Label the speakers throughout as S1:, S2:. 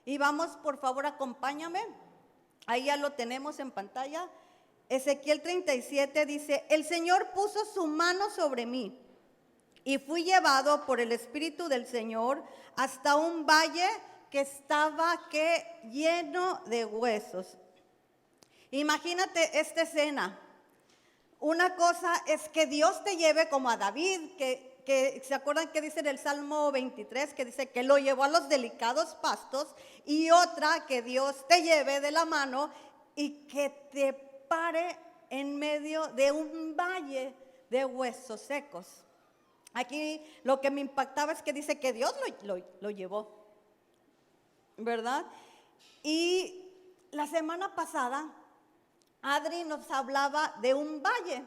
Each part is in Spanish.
S1: Y vamos, por favor, acompáñame. Ahí ya lo tenemos en pantalla. Ezequiel 37 dice: el Señor puso su mano sobre mí y fui llevado por el Espíritu del Señor hasta un valle que estaba lleno de huesos. Imagínate esta escena. Una cosa es que Dios te lleve como a David, que se acuerdan que dice en el Salmo 23, que dice que lo llevó a los delicados pastos, y otra que Dios te lleve de la mano y que te pare en medio de un valle de huesos secos. Aquí lo que me impactaba es que dice que Dios lo llevó, ¿verdad? Y la semana pasada Adri nos hablaba de un valle.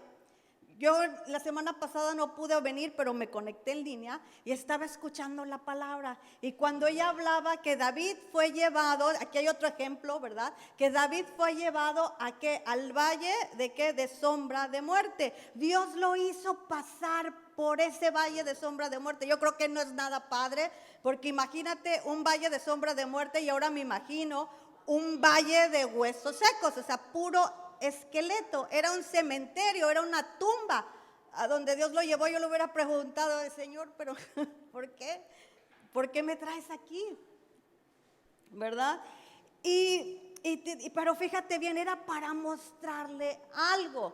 S1: Yo la semana pasada no pude venir, pero me conecté en línea y estaba escuchando la palabra. Y cuando ella hablaba que David fue llevado, aquí hay otro ejemplo, ¿verdad? Que David fue llevado a ¿qué? Al valle de ¿qué? De sombra de muerte. Dios lo hizo pasar por ese valle de sombra de muerte. Yo creo que no es nada padre, porque imagínate un valle de sombra de muerte y ahora me imagino un valle de huesos secos, o sea, puro esqueleto. Era un cementerio, era una tumba a donde Dios lo llevó. Yo le hubiera preguntado, Señor, pero ¿por qué? ¿Por qué me traes aquí? ¿Verdad? Pero fíjate bien, era para mostrarle algo.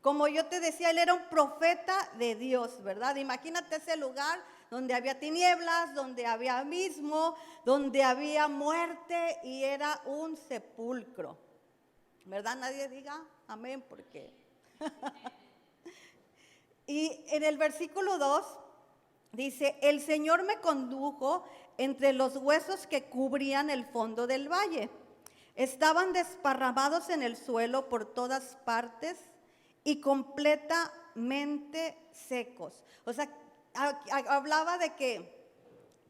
S1: Como yo te decía, él era un profeta de Dios, ¿verdad? Imagínate ese lugar donde había tinieblas, donde había abismo, donde había muerte y era un sepulcro, ¿verdad? Nadie diga amén, porque y en el versículo 2 dice: el Señor me condujo entre los huesos que cubrían el fondo del valle. Estaban desparramados en el suelo por todas partes y completamente secos. O sea, hablaba de que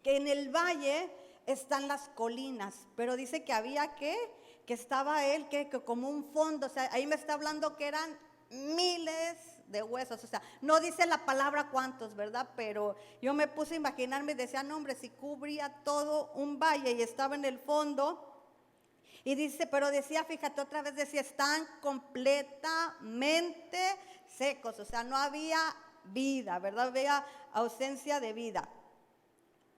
S1: en el valle están las colinas, pero dice que había que estaba él que como un fondo. O sea, ahí me está hablando que eran miles de huesos. O sea, no dice la palabra cuántos, ¿verdad? Pero yo me puse a imaginarme y decía, no, hombre, si cubría todo un valle y estaba en el fondo. Y dice, pero decía, fíjate, otra vez decía, están completamente secos. O sea, no había vida, ¿verdad? Había ausencia de vida.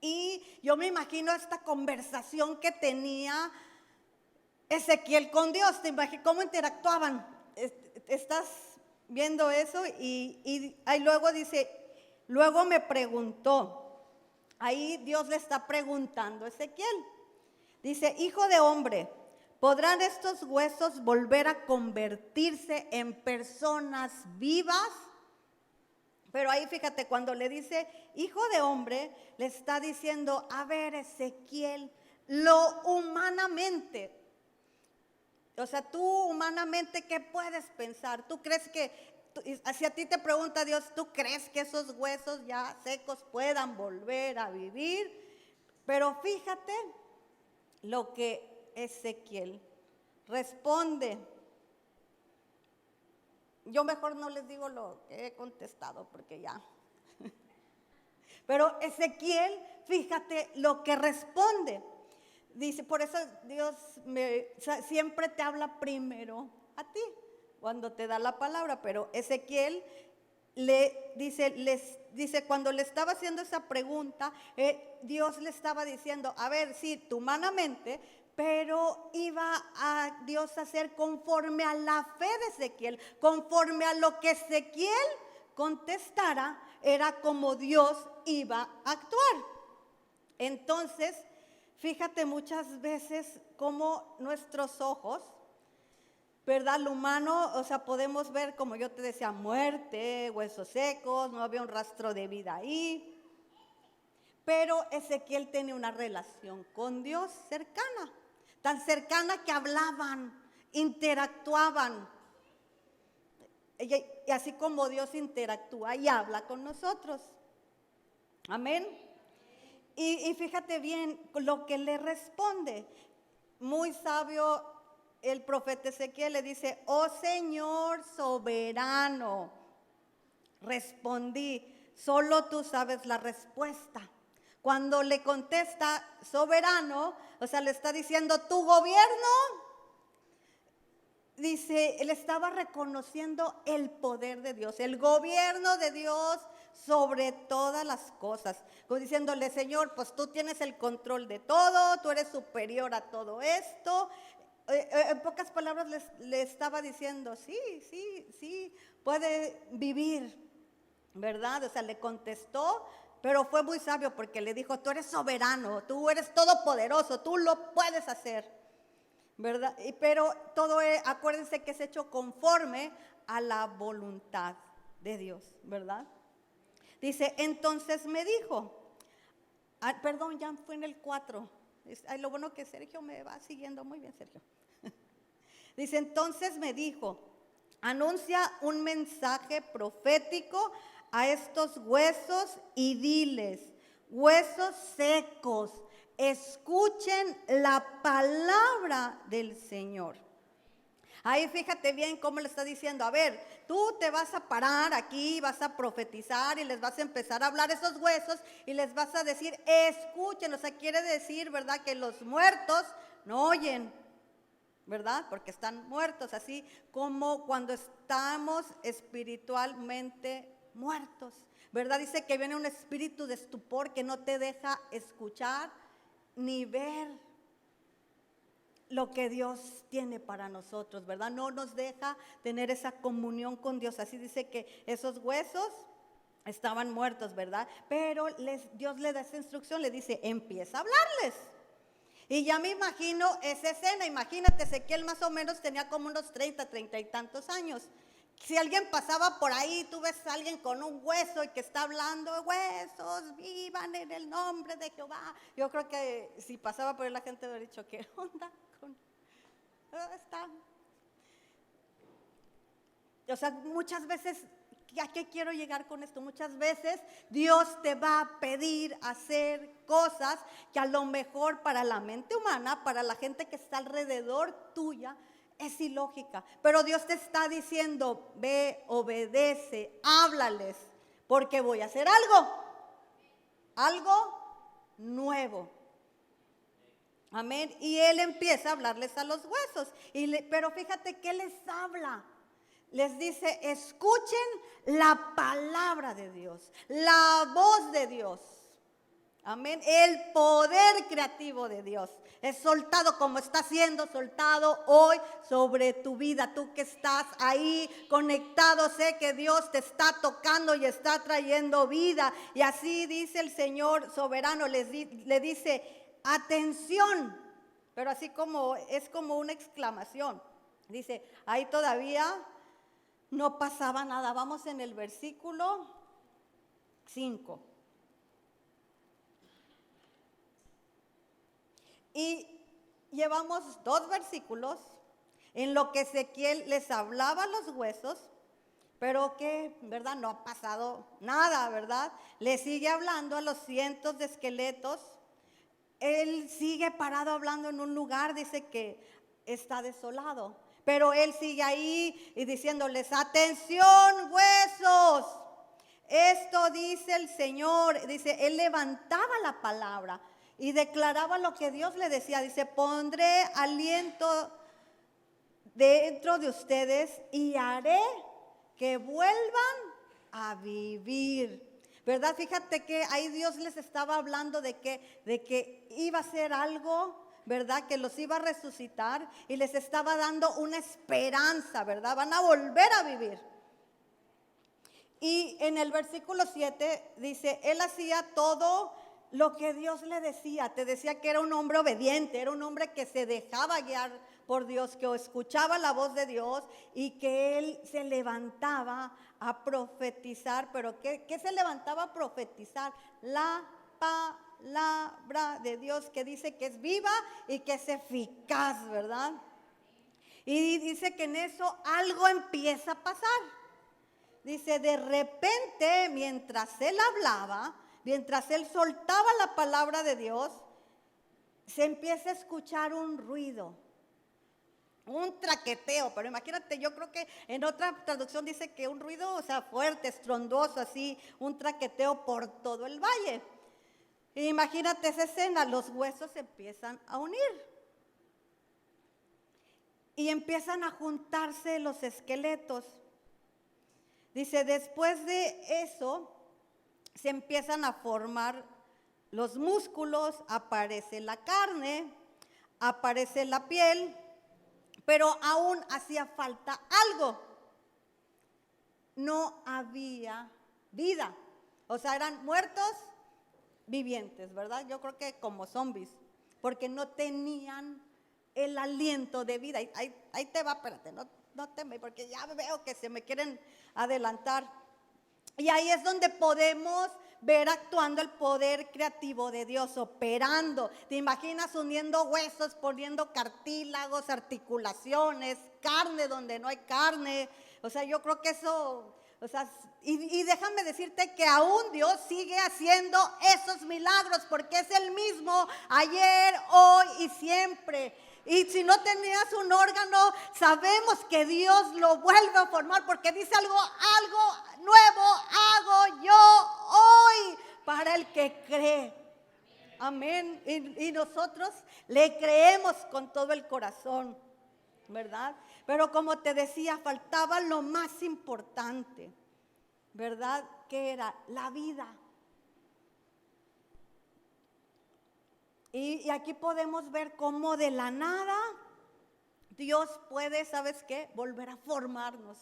S1: Y yo me imagino esta conversación que tenía Ezequiel con Dios. Te imaginas cómo interactuaban. Estás viendo eso y ahí luego dice, luego me preguntó. Ahí Dios le está preguntando a Ezequiel. Dice, hijo de hombre, ¿podrán estos huesos volver a convertirse en personas vivas? Pero ahí fíjate, cuando le dice hijo de hombre, le está diciendo, a ver, Ezequiel, lo humanamente. O sea, tú humanamente, ¿qué puedes pensar? ¿Tú crees que, si a ti te pregunta Dios, ¿tú crees que esos huesos ya secos puedan volver a vivir? Pero fíjate lo que Ezequiel responde. Yo mejor no les digo lo que he contestado porque ya. Pero Ezequiel, fíjate lo que responde. Dice, por eso Dios siempre te habla primero a ti cuando te da la palabra. Pero Ezequiel les dice, cuando le estaba haciendo esa pregunta, Dios le estaba diciendo, a ver, sí, tú humanamente, pero iba a Dios a hacer conforme a la fe de Ezequiel, conforme a lo que Ezequiel contestara, era como Dios iba a actuar. Entonces, fíjate muchas veces cómo nuestros ojos, ¿verdad? Lo humano, o sea, podemos ver, como yo te decía, muerte, huesos secos, no había un rastro de vida ahí. Pero Ezequiel tenía una relación con Dios cercana, tan cercana que hablaban, interactuaban. Y así como Dios interactúa y habla con nosotros. Amén. Y fíjate bien lo que le responde. Muy sabio el profeta Ezequiel, le dice, oh Señor soberano, respondí, solo tú sabes la respuesta. Cuando le contesta soberano, o sea, le está diciendo tu gobierno, dice, él estaba reconociendo el poder de Dios, el gobierno de Dios sobre todas las cosas. Como diciéndole, Señor, pues tú tienes el control de todo, tú eres superior a todo esto. En pocas palabras le estaba diciendo, sí, puede vivir, ¿verdad? O sea, le contestó, pero fue muy sabio porque le dijo, tú eres soberano, tú eres todopoderoso, tú lo puedes hacer, ¿verdad? Pero todo es, acuérdense que es hecho conforme a la voluntad de Dios, ¿verdad? Dice, entonces me dijo, perdón, ya fue en el 4. Lo bueno que Sergio me va siguiendo muy bien, Sergio. Dice, entonces me dijo, anuncia un mensaje profético a estos huesos y diles, huesos secos, escuchen la palabra del Señor. Ahí fíjate bien cómo le está diciendo, a ver, tú te vas a parar aquí, vas a profetizar y les vas a empezar a hablar a esos huesos y les vas a decir, escuchen, o sea, quiere decir, ¿verdad? Que los muertos no oyen, ¿verdad? Porque están muertos, así como cuando estamos espiritualmente muertos, ¿verdad? Dice que viene un espíritu de estupor que no te deja escuchar ni ver lo que Dios tiene para nosotros, ¿verdad? No nos deja tener esa comunión con Dios. Así dice que esos huesos estaban muertos, ¿verdad? Pero Dios le da esa instrucción, le dice, empieza a hablarles. Y ya me imagino esa escena, imagínate, Ezequiel más o menos tenía como unos 30 y tantos años. Si alguien pasaba por ahí, tú ves a alguien con un hueso y que está hablando, huesos, vivan en el nombre de Jehová. Yo creo que si pasaba por ahí la gente hubiera dicho, ¿qué onda? Está. O sea, muchas veces, ¿a qué quiero llegar con esto? Muchas veces Dios te va a pedir hacer cosas que a lo mejor para la mente humana, para la gente que está alrededor tuya, es ilógica. Pero Dios te está diciendo, ve, obedece, háblales, porque voy a hacer algo nuevo. Amén. Y Él empieza a hablarles a los huesos. Pero fíjate que les habla. Les dice, escuchen la palabra de Dios, la voz de Dios. Amén. El poder creativo de Dios es soltado como está siendo soltado hoy sobre tu vida. Tú que estás ahí conectado, sé que Dios te está tocando y está trayendo vida. Y así dice el Señor soberano, le dice, atención, pero así como es como una exclamación. Dice, ahí todavía no pasaba nada. Vamos en el versículo 5. Y llevamos 2 versículos en lo que Ezequiel les hablaba a los huesos, pero que, ¿verdad? No ha pasado nada, ¿verdad? Le sigue hablando a los cientos de esqueletos. Él sigue parado hablando en un lugar, dice que está desolado. Pero él sigue ahí y diciéndoles, atención huesos, esto dice el Señor. Dice, él levantaba la palabra y declaraba lo que Dios le decía. Dice, pondré aliento dentro de ustedes y haré que vuelvan a vivir. ¿Verdad? Fíjate que ahí Dios les estaba hablando de que iba a ser algo, ¿verdad? Que los iba a resucitar y les estaba dando una esperanza, ¿verdad? Van a volver a vivir. Y en el versículo 7 dice, él hacía todo lo que Dios le decía. Te decía que era un hombre obediente, era un hombre que se dejaba guiar por Dios, que escuchaba la voz de Dios y que él se levantaba a profetizar. Pero ¿qué se levantaba a profetizar? La palabra de Dios, que dice que es viva y que es eficaz, ¿verdad? Y dice que en eso algo empieza a pasar. Dice, de repente, mientras él hablaba, mientras él soltaba la palabra de Dios, se empieza a escuchar un ruido, un traqueteo. Pero imagínate, yo creo que en otra traducción dice que un ruido, o sea, fuerte, estrondoso, así, un traqueteo por todo el valle. Imagínate esa escena, los huesos se empiezan a unir y empiezan a juntarse los esqueletos. Dice, después de eso se empiezan a formar los músculos, aparece la carne, aparece la piel, pero aún hacía falta algo. No había vida. O sea, eran muertos vivientes, ¿verdad? Yo creo que como zombies, porque no tenían el aliento de vida. Ahí te va, espérate, no te me, porque ya veo que se me quieren adelantar. Y ahí es donde podemos ver actuando el poder creativo de Dios, operando. ¿Te imaginas uniendo huesos, poniendo cartílagos, articulaciones, carne donde no hay carne? O sea, yo creo que eso, o sea, y déjame decirte que aún Dios sigue haciendo esos milagros, porque es el mismo ayer, hoy y siempre. Y si no tenías un órgano, sabemos que Dios lo vuelve a formar, porque dice algo nuevo hago yo hoy para el que cree. Amén. Y nosotros le creemos con todo el corazón, ¿verdad? Pero como te decía, faltaba lo más importante, ¿verdad? Que era la vida. Y aquí podemos ver cómo de la nada Dios puede, ¿sabes qué? Volver a formarnos.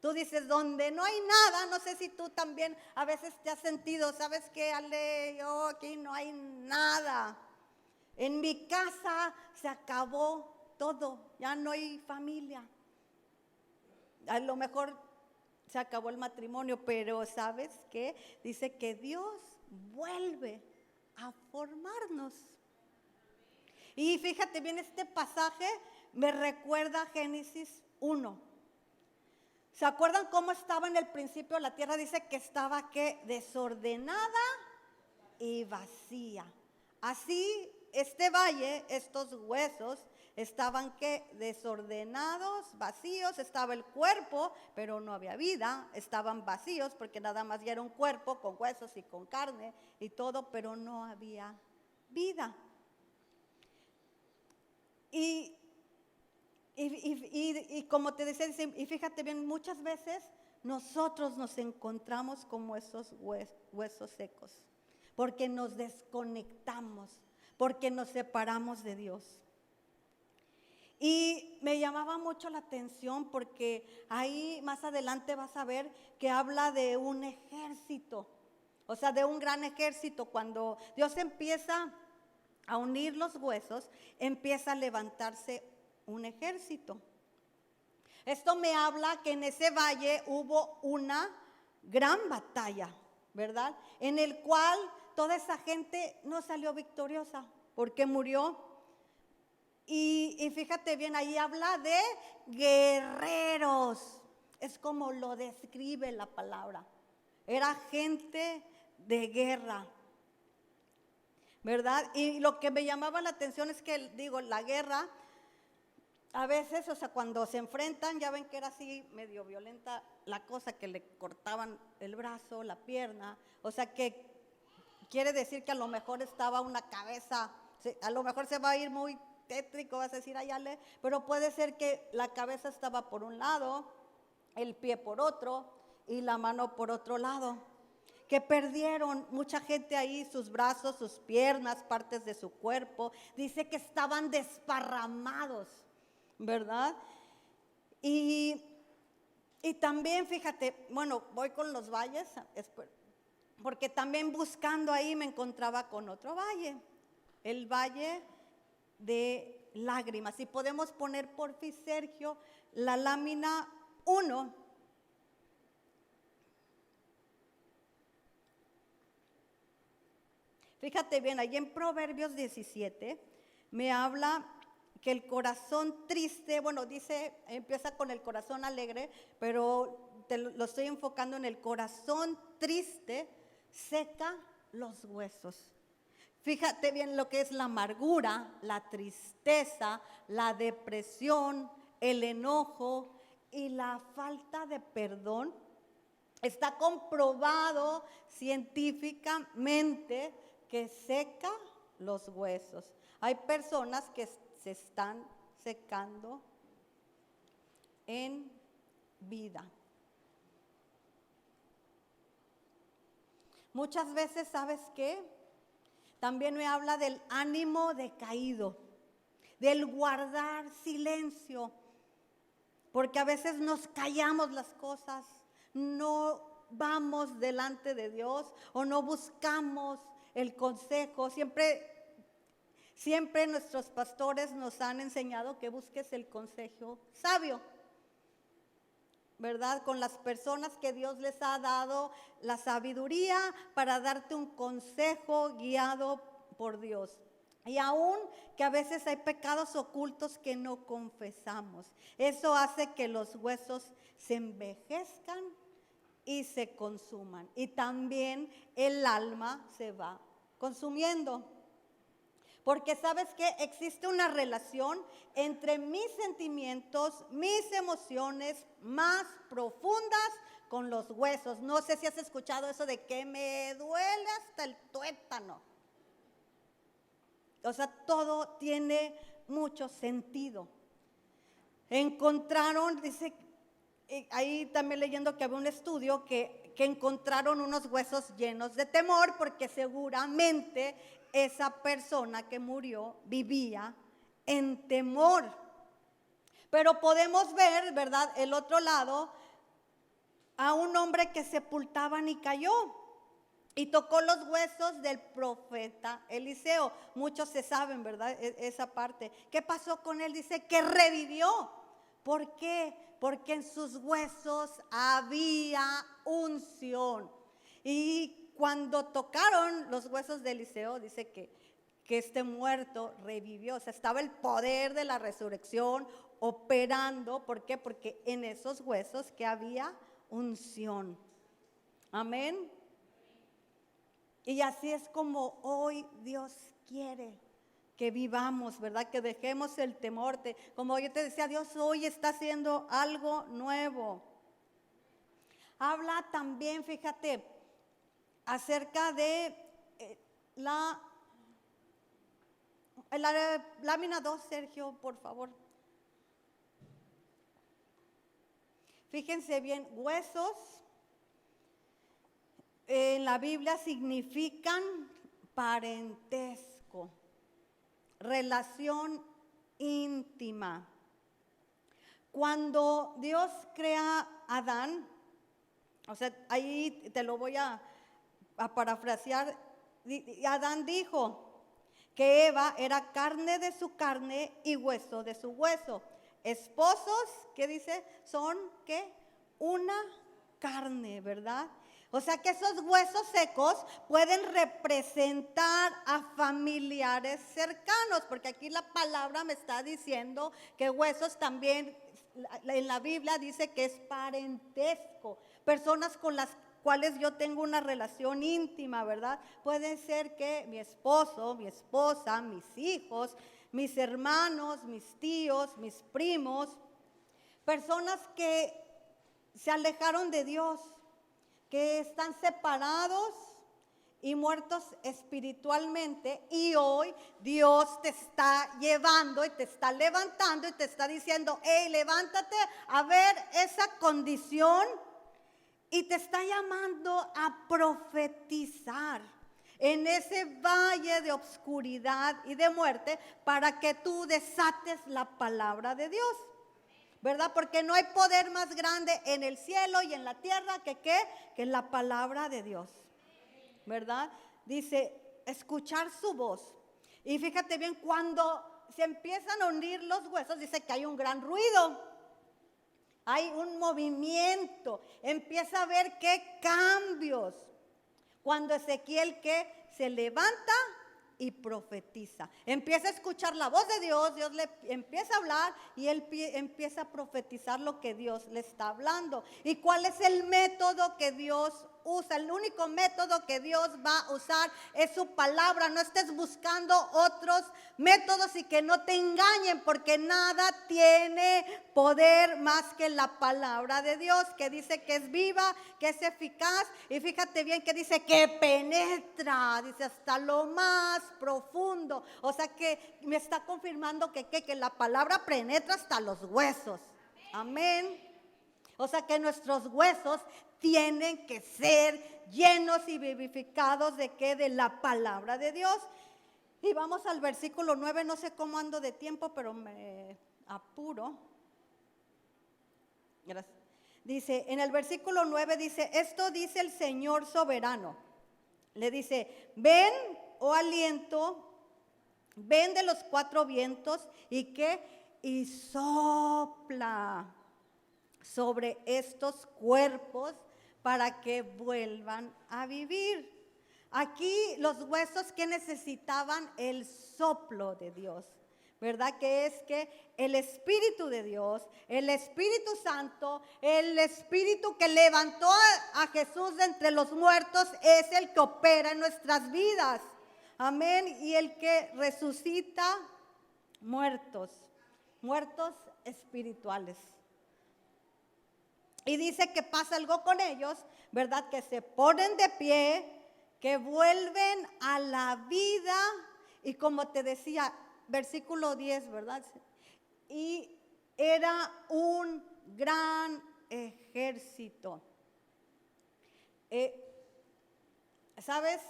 S1: Tú dices, donde no hay nada, no sé si tú también a veces te has sentido, ¿sabes qué, Ale? Yo aquí no hay nada. En mi casa se acabó todo, ya no hay familia. A lo mejor se acabó el matrimonio, pero ¿sabes qué? Dice que Dios vuelve a formarnos. Y fíjate bien, este pasaje me recuerda a Génesis 1. ¿Se acuerdan cómo estaba en el principio la tierra? Dice que estaba ¿qué? Desordenada y vacía. Así este valle, estos huesos estaban ¿qué? Desordenados, vacíos, estaba el cuerpo, pero no había vida, estaban vacíos porque nada más ya era un cuerpo con huesos y con carne y todo, pero no había vida. Y como te decía, y fíjate bien, muchas veces nosotros nos encontramos como esos huesos secos, porque nos desconectamos, porque nos separamos de Dios. Y me llamaba mucho la atención porque ahí más adelante vas a ver que habla de un ejército, o sea, de un gran ejército. Cuando Dios empieza a unir los huesos, empieza a levantarse un ejército. Esto me habla que en ese valle hubo una gran batalla, ¿verdad? En el cual toda esa gente no salió victoriosa porque murió. Y fíjate bien, ahí habla de guerreros. Es como lo describe la palabra. Era gente de guerra, ¿verdad? Y lo que me llamaba la atención es que, digo, la guerra, a veces, o sea, cuando se enfrentan, ya ven que era así medio violenta la cosa, que le cortaban el brazo, la pierna, o sea, que quiere decir que a lo mejor estaba una cabeza, a lo mejor se va a ir muy tétrico, vas a decir, ayale, pero puede ser que la cabeza estaba por un lado, el pie por otro y la mano por otro lado. Que perdieron mucha gente ahí sus brazos, sus piernas, partes de su cuerpo. Dice que estaban desparramados, ¿verdad? Y también, fíjate, bueno, voy con los valles, porque también buscando ahí me encontraba con otro valle, el valle de lágrimas. Y podemos poner, por fin, Sergio, la lámina 1. Fíjate bien, ahí en Proverbios 17 me habla que el corazón triste, bueno, dice, empieza con el corazón alegre, pero lo estoy enfocando en el corazón triste, seca los huesos. Fíjate bien lo que es la amargura, la tristeza, la depresión, el enojo y la falta de perdón. Está comprobado científicamente que seca los huesos. Hay personas que se están secando en vida. Muchas veces, ¿sabes qué? También me habla del ánimo decaído, del guardar silencio, porque a veces nos callamos las cosas, no vamos delante de Dios o no buscamos el consejo. Siempre nuestros pastores nos han enseñado que busques el consejo sabio, ¿verdad? Con las personas que Dios les ha dado la sabiduría para darte un consejo guiado por Dios. Y aún que a veces hay pecados ocultos que no confesamos. Eso hace que los huesos se envejezcan y se consuman. Y también el alma se va consumiendo. Porque sabes que existe una relación entre mis sentimientos, mis emociones más profundas con los huesos. No sé si has escuchado eso de que me duele hasta el tuétano. O sea, todo tiene mucho sentido. Encontraron, dice, ahí también leyendo que había un estudio que encontraron unos huesos llenos de temor porque seguramente esa persona que murió vivía en temor. Pero podemos ver, ¿verdad?, el otro lado, a un hombre que sepultaban y cayó y tocó los huesos del profeta Eliseo. Muchos se saben, ¿verdad?, esa parte. ¿Qué pasó con él? Dice que revivió. ¿Por qué? Porque en sus huesos había unción. Y cuando tocaron los huesos de Eliseo, dice que este muerto revivió. O sea, estaba el poder de la resurrección operando. ¿Por qué? Porque en esos huesos que había unción. Amén. Y así es como hoy Dios quiere que vivamos, ¿verdad? Que dejemos el temor. Como yo te decía, Dios hoy está haciendo algo nuevo. Habla también, fíjate, acerca de la lámina 2, Sergio, por favor. Fíjense bien, huesos en la Biblia significan parentesco, relación íntima. Cuando Dios crea a Adán, o sea, ahí te lo voy a parafrasear, Adán dijo que Eva era carne de su carne y hueso de su hueso. Esposos, ¿qué dice? Son, ¿qué? Una carne, ¿verdad? O sea que esos huesos secos pueden representar a familiares cercanos, porque aquí la palabra me está diciendo que huesos también, en la Biblia dice que es parentesco, personas con las cuales yo tengo una relación íntima, ¿verdad? Puede ser que mi esposo, mi esposa, mis hijos, mis hermanos, mis tíos, mis primos, personas que se alejaron de Dios, que están separados y muertos espiritualmente, y hoy Dios te está llevando y te está levantando y te está diciendo, hey, levántate a ver esa condición, y te está llamando a profetizar en ese valle de oscuridad y de muerte para que tú desates la palabra de Dios, ¿verdad? Porque no hay poder más grande en el cielo y en la tierra que la palabra de Dios, ¿verdad? Dice, escuchar su voz. Y fíjate bien, cuando se empiezan a hundir los huesos, dice que hay un gran ruido. Hay un movimiento, empieza a ver qué cambios. Cuando Ezequiel se levanta y profetiza, empieza a escuchar la voz de Dios, Dios le empieza a hablar y él empieza a profetizar lo que Dios le está hablando. ¿Y cuál es el método que Dios usa. El único método que Dios va a usar es su palabra. No estés buscando otros métodos y que no te engañen, porque nada tiene poder más que la palabra de Dios, que dice que es viva, que es eficaz. Y fíjate bien que dice que penetra, dice hasta lo más profundo. O sea que me está confirmando que la palabra penetra hasta los huesos. Amén. O sea que nuestros huesos tienen que ser llenos y vivificados ¿de qué? De la palabra de Dios. Y vamos al versículo 9, no sé cómo ando de tiempo, pero me apuro. Gracias. Dice, en el versículo 9 dice, esto dice el Señor soberano. Le dice, ven, oh aliento, ven de los cuatro vientos y qué, y sopla sobre estos cuerpos para que vuelvan a vivir. Aquí los huesos que necesitaban el soplo de Dios, ¿verdad? Que es que el Espíritu de Dios, el Espíritu Santo, el Espíritu que levantó a Jesús de entre los muertos es el que opera en nuestras vidas. Amén. Y el que resucita muertos espirituales. Y dice que pasa algo con ellos, ¿verdad? Que se ponen de pie, que vuelven a la vida. Y como te decía, versículo 10, ¿verdad? Y era un gran ejército. ¿Sabes?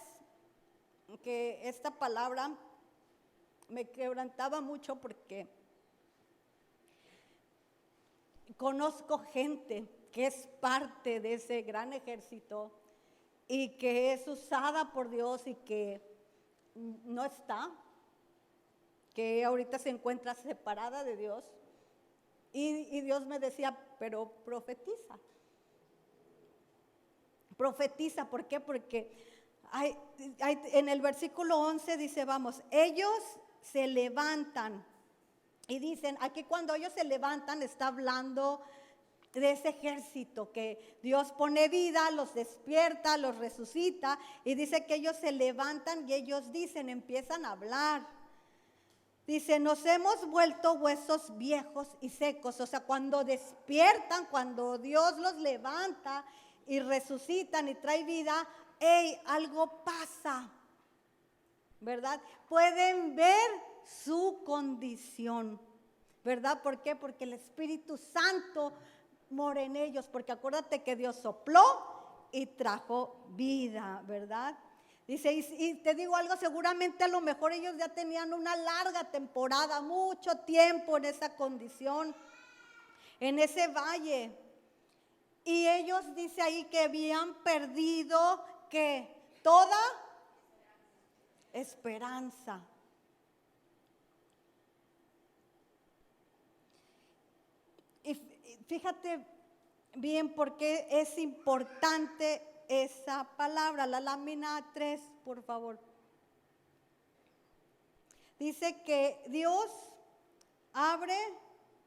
S1: Que esta palabra me quebrantaba mucho porque conozco gente que es parte de ese gran ejército y que es usada por Dios y que no está, que ahorita se encuentra separada de Dios. Y Dios me decía, pero profetiza. Profetiza, ¿por qué? Porque en el versículo 11 dice, vamos, ellos se levantan. Y dicen, aquí cuando ellos se levantan está hablando de ese ejército que Dios pone vida, los despierta, los resucita. Y dice que ellos se levantan y ellos dicen, empiezan a hablar. Dice, nos hemos vuelto huesos viejos y secos. O sea, cuando despiertan, cuando Dios los levanta y resucitan y trae vida, algo pasa, ¿verdad? Pueden ver su condición, ¿verdad? ¿Por qué? Porque el Espíritu Santo mora en ellos, porque acuérdate que Dios sopló y trajo vida, ¿verdad? Dice, y te digo algo, seguramente a lo mejor ellos ya tenían una larga temporada, mucho tiempo en esa condición, en ese valle. Y ellos, dice ahí, que habían perdido, ¿qué? Toda esperanza. Y fíjate bien por qué es importante esa palabra. La lámina 3, por favor. Dice que Dios abre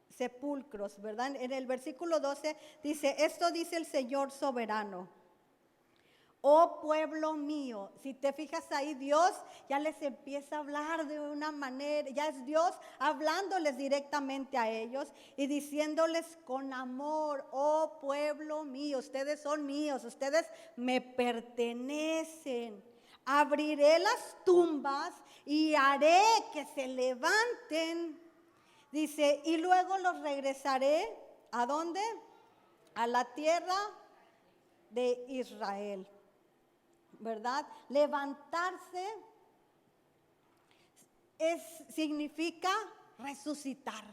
S1: sepulcros, ¿verdad? En el versículo 12 dice, esto dice el Señor soberano. Oh pueblo mío, si te fijas ahí, Dios ya les empieza a hablar de una manera, ya es Dios hablándoles directamente a ellos y diciéndoles con amor, oh pueblo mío, ustedes son míos, ustedes me pertenecen. Abriré las tumbas y haré que se levanten. Dice, y luego los regresaré, ¿a dónde? A la tierra de Israel. ¿Verdad? Levantarse significa resucitar,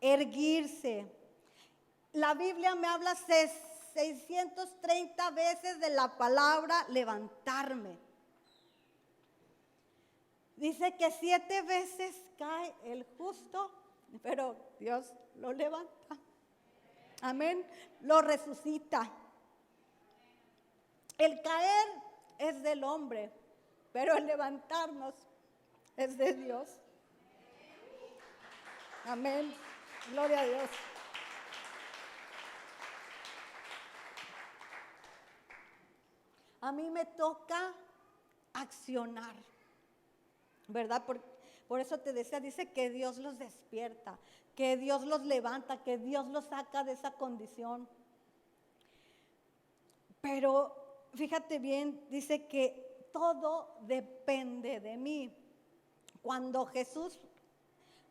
S1: erguirse. La Biblia me habla 630 veces de la palabra levantarme. Dice que 7 veces cae el justo, pero Dios lo levanta. Amén. Lo resucita. El caer es del hombre, pero el levantarnos es de Dios. Amén. Gloria a Dios. a mí me toca accionar, ¿verdad? Por eso te decía, dice que Dios los despierta, que Dios los levanta, que Dios los saca de esa condición. Pero fíjate bien, dice que todo depende de mí. Cuando Jesús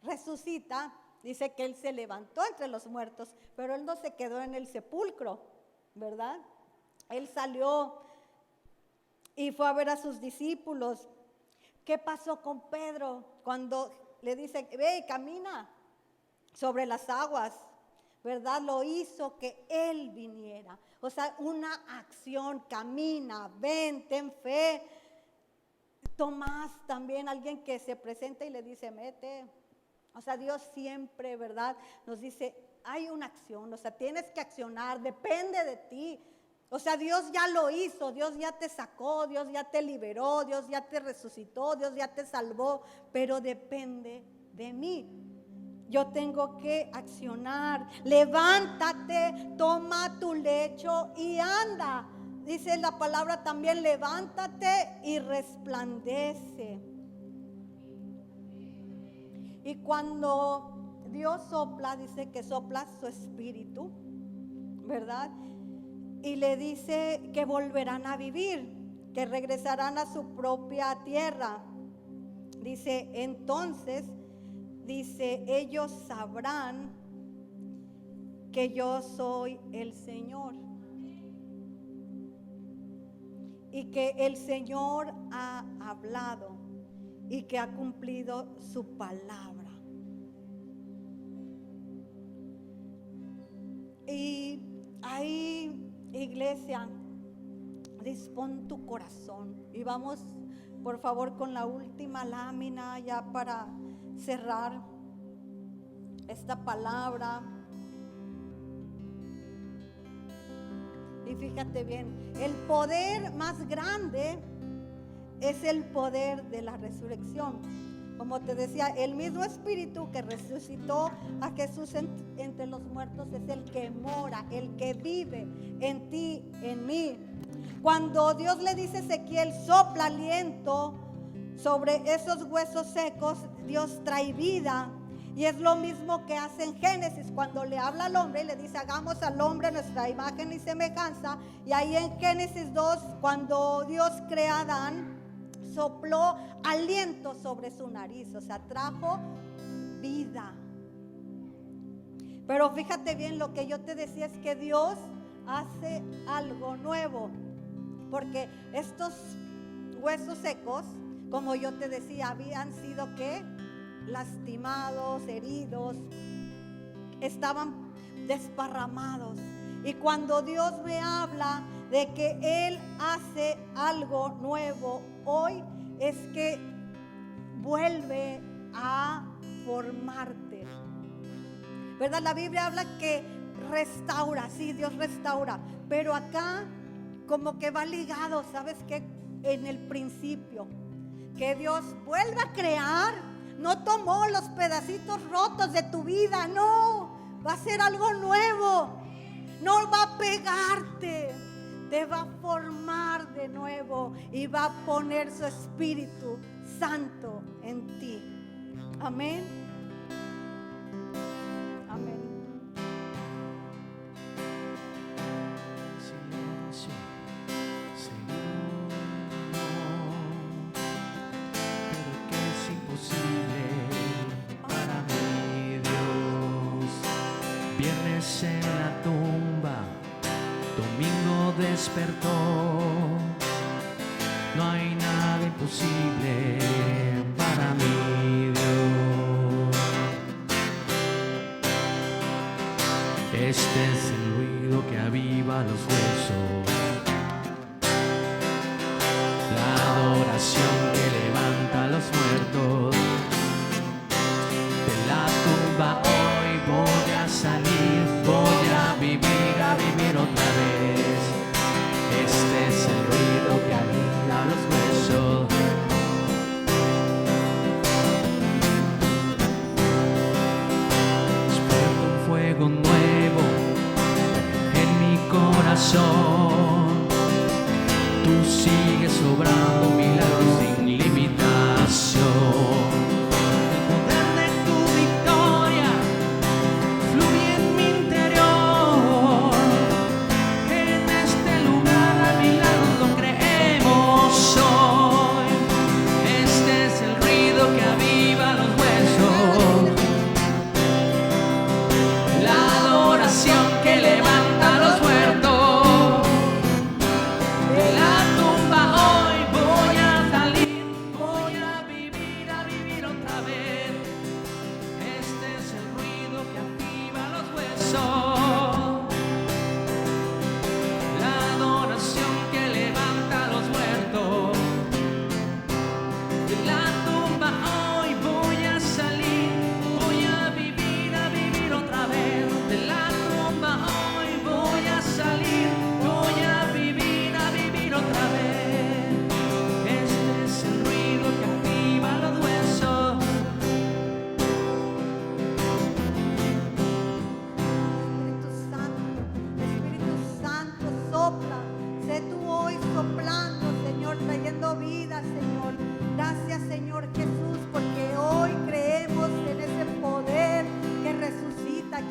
S1: resucita, dice que Él se levantó entre los muertos, pero Él no se quedó en el sepulcro, ¿verdad? Él salió y fue a ver a sus discípulos. ¿Qué pasó con Pedro cuando le dice, ve, camina sobre las aguas? ¿Verdad? Lo hizo que Él viniera. O sea, una acción, camina, ven, ten fe. Tomás también, alguien que se presenta y le dice, mete. O sea, Dios siempre, ¿verdad? Nos dice, hay una acción, o sea, tienes que accionar, depende de ti. O sea, Dios ya lo hizo, Dios ya te sacó, Dios ya te liberó, Dios ya te resucitó, Dios ya te salvó, pero depende de mí. Yo tengo que accionar. Levántate, toma tu lecho y anda. Dice la palabra también, levántate y resplandece. Y cuando Dios sopla, dice que sopla su espíritu, ¿verdad? Y le dice que volverán a vivir, que regresarán a su propia tierra. Dice, entonces, dice, ellos sabrán que yo soy el Señor. Y que el Señor ha hablado y que ha cumplido su palabra. Y ahí, iglesia, dispón tu corazón. Y vamos, por favor, con la última lámina ya para cerrar esta palabra. Y fíjate bien, el poder más grande es el poder de la resurrección. Como te decía, el mismo Espíritu que resucitó a Jesús entre los muertos es el que mora, el que vive en ti, en mí. Cuando Dios le dice a Ezequiel, sopla aliento sobre esos huesos secos, Dios trae vida. Y es lo mismo que hace en Génesis, cuando le habla al hombre y le dice, hagamos al hombre nuestra imagen y semejanza. Y ahí en Génesis 2, cuando Dios crea a Adán, sopló aliento sobre su nariz, o sea, trajo vida. Pero fíjate bien, lo que yo te decía es que Dios hace algo nuevo, porque estos huesos secos, como yo te decía, habían sido ¿qué? Lastimados, heridos, estaban desparramados. Y cuando Dios me habla de que Él hace algo nuevo hoy, es que vuelve a formarte, ¿verdad? La Biblia habla que restaura, sí, Dios restaura, pero acá como que va ligado, ¿sabes qué? En el principio, que Dios vuelve a crear. No tomó los pedacitos rotos de tu vida, no, va a ser algo nuevo. No va a pegarte, te va a formar de nuevo y va a poner su Espíritu Santo en ti. Amén. Amén.
S2: Silencio, Señor, pero que es imposible para mí, Dios. Viernes en la tumba, domingo despertó. No hay nada imposible para mí, Dios. Este es el ruido que aviva los huesos, la adoración que levanta a los muertos. De la tumba hoy voy a salir, voy a vivir otra vez. Este es el ruido que aviva los huesos. Despierta un fuego nuevo en mi corazón. tú sigues obrando milagros sin limitación. El poder de tu victoria fluye en mi interior. En este lugar a milagros lo creemos hoy. Este es el ruido que aviva los huesos, la adoración que levanta a los muertos. De la tumba hoy voy a salir, voy a vivir otra vez. Este es el ruido que aviva los huesos, la adoración que levanta a los muertos. De la tumba hoy voy a salir, voy a vivir otra vez. De la tumba hoy voy a salir, voy a vivir otra vez. Este es el ruido que activa los huesos.
S1: Espíritu Santo, sopla. Sé tú hoy soplando, Señor, trayendo vida, Señor. Gracias, Señor Jesús, porque hoy creemos en ese poder que resucita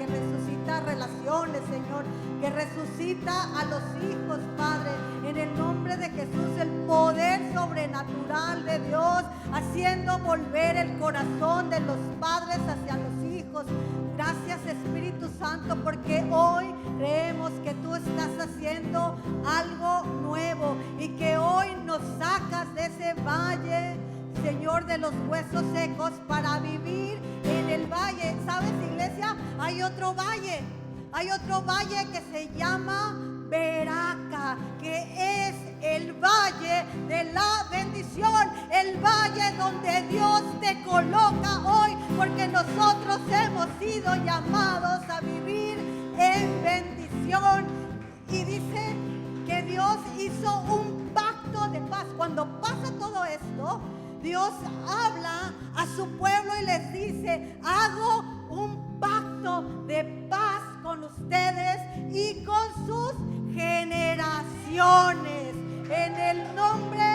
S1: relaciones, Señor, que resucita a los hijos, Padre. En el nombre de Jesús, el poder sobrenatural de Dios, haciendo volver el corazón de los padres hacia los hijos. Gracias, Espíritu Santo, porque hoy creemos que tú estás haciendo algo nuevo y que hoy nos sacas de ese valle, Señor, de los huesos secos para vivir en el valle. ¿Sabes, iglesia? Hay otro valle que se llama Veraca, que es el valle de la bendición, el valle donde Dios te coloca hoy, porque nosotros hemos sido llamados a vivir en bendición. Y dice que Dios hizo un pacto de paz. Cuando pasa todo esto, Dios habla a su pueblo y les dice: hago un pacto de paz con ustedes y con sus generaciones. En el nombre